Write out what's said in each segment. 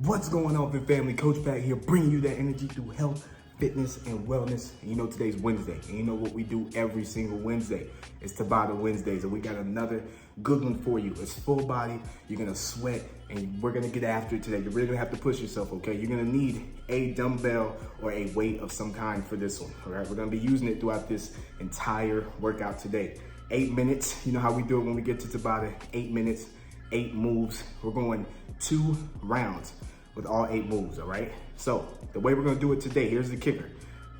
What's going on, Fit Family? Coach Pat here, bringing you that energy through health, fitness, and wellness. And you know today's Wednesday, and you know what we do every single Wednesday. It's Tabata Wednesdays, and we got another good one for you. It's full body, you're gonna sweat, and we're gonna get after it today. You're really gonna have to push yourself, okay? You're gonna need a dumbbell or a weight of some kind for this one, all right? We're gonna be using it throughout this entire workout today. 8 minutes, you know how we do it when we get to Tabata, 8 minutes, 8 moves. We're going 2 rounds with all 8 moves, all right? So the way we're gonna do it today, here's the kicker.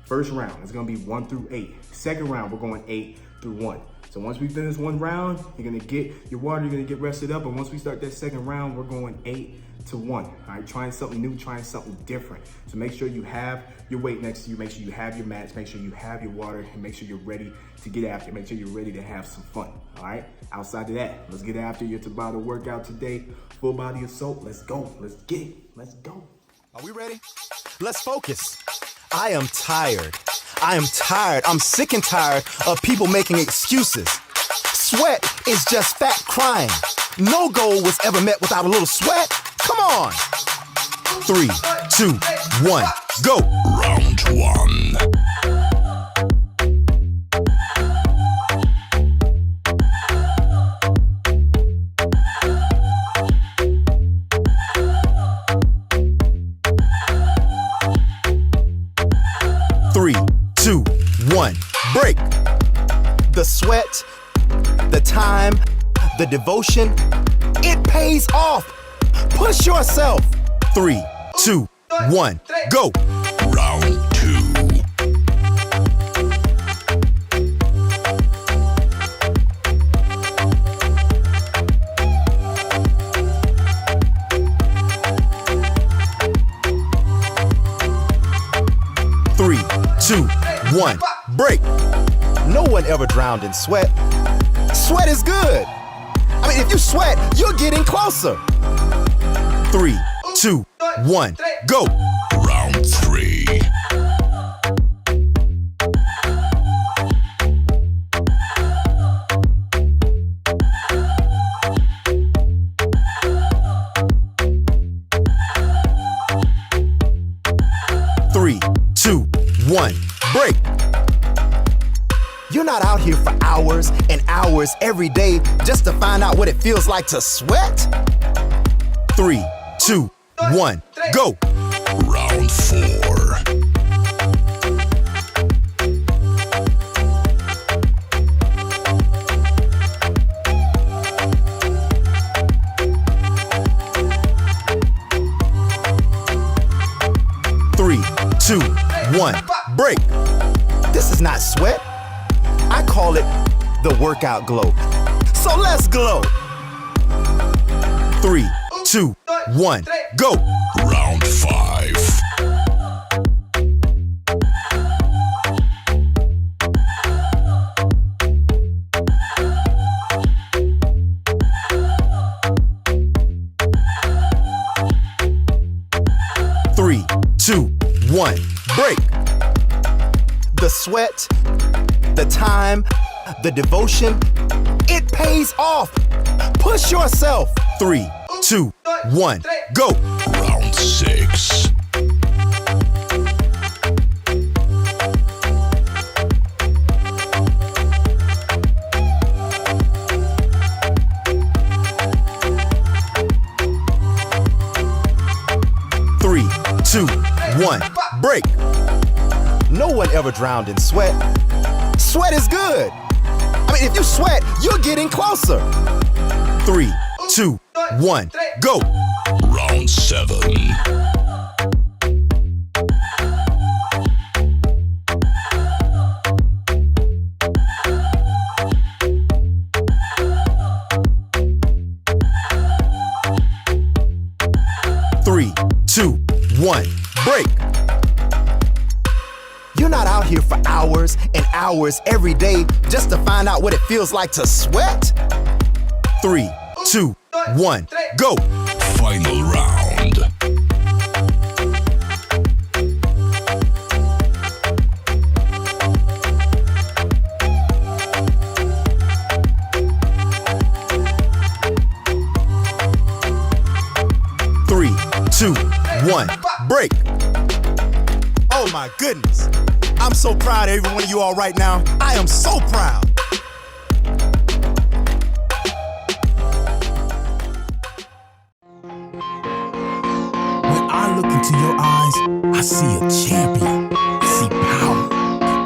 First round is gonna be 1 through 8. Second round, we're going 8 through 1. So once we finish one round, you're gonna get your water, you're gonna get rested up, and once we start that second round, we're going 8 to 1, all right? Trying something new, trying something different. So make sure you have your weight next to you, make sure you have your mats, make sure you have your water, and make sure you're ready to get after it. Make sure you're ready to have some fun, all right? Outside of that, let's get after your Tabata workout today. Full body assault, let's go, let's get it, let's go. Are we ready? Let's focus. I am tired. I'm sick and tired of people making excuses. Sweat is just fat crying. No goal was ever met without a little sweat. Come on. 3, 2, 1, go. Round 1. Break. The sweat, the time, the devotion, it pays off. Push yourself. 3, 2, 1, go. Round 2. Three, 2, 1, break. No one ever drowned in sweat. Sweat is good. I mean, if you sweat, you're getting closer. 3, 2, 1, go. Round 3. Three, 2, 1, break. You're not out here for hours and hours every day just to find out what it feels like to sweat. 3, 2, 1, go. Round 4. Three, 2, 1, break. This is not sweat. I call it the workout glow. So let's glow. 3, 2, 1, go. Round 5. Three, 2, 1, break. The sweat, the time, the devotion, it pays off. Push yourself. 3, 2, 1, go. Round 6. Three, 2, 1, break. No one ever drowned in sweat. Sweat is good. I mean, if you sweat, you're getting closer. 3, 2, 1, go. Round 7. Three, 2, 1, break. You're not out here for hours and hours every day just to find out what it feels like to sweat. 3, 2, 1, go. Final round. Three, 2, 1, break. Oh my goodness. I'm so proud of every one of you all right now. I am so proud. When I look into your eyes, I see a champion. I see power.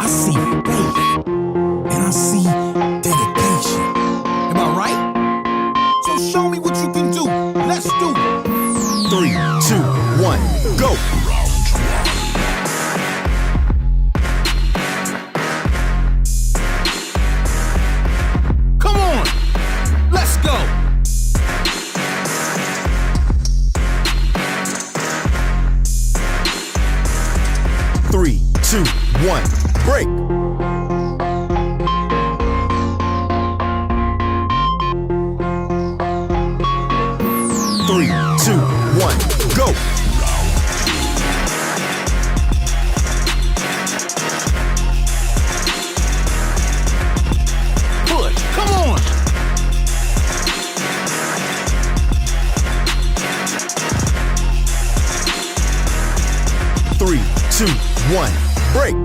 I see faith. And I see dedication. Am I right? So show me what you can do. Let's do it. 3, 2, 1, go. Come on. Let's go. 3, 2, 1, break. 3, 2, 1, go. Push, come on. 3, 2, 1, break.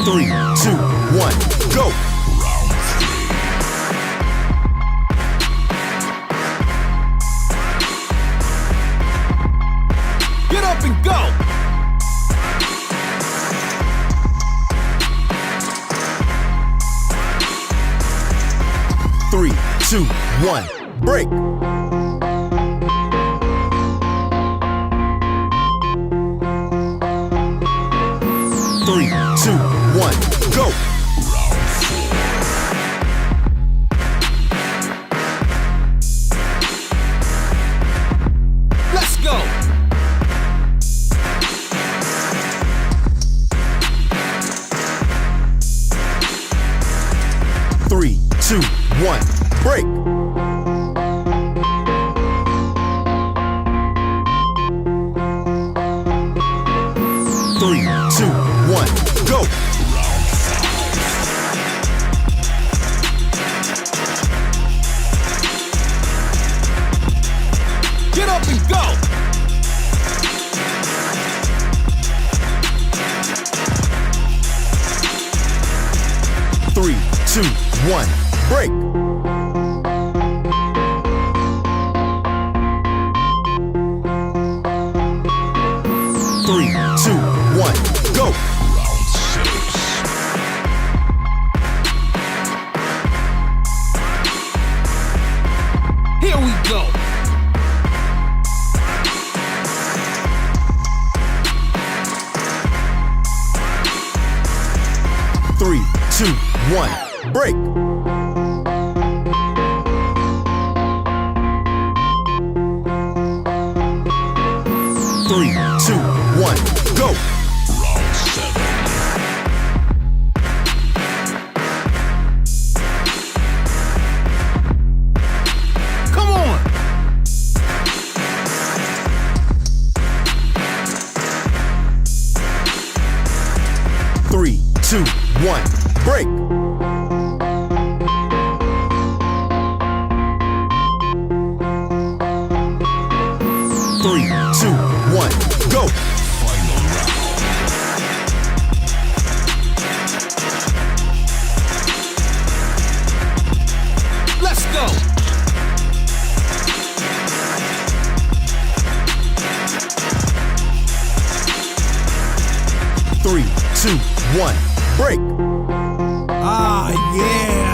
3, 2, 1, go. Get up and go. 3, 2, 1, break. 3, 2, 1, go. Let's go. 3, 2, 1, break. 3, 2, 1, go. Get up and go. 3, 2, 1, break. 3, 2, 1, go. Here we go. 3, 2, 1, break. 3, 2, 1, go. Round 7. Come on. 3, 2, 1, break. 3, 2, 1, go. Final round. Let's go. 3, 2, 1, break. Ah, yeah.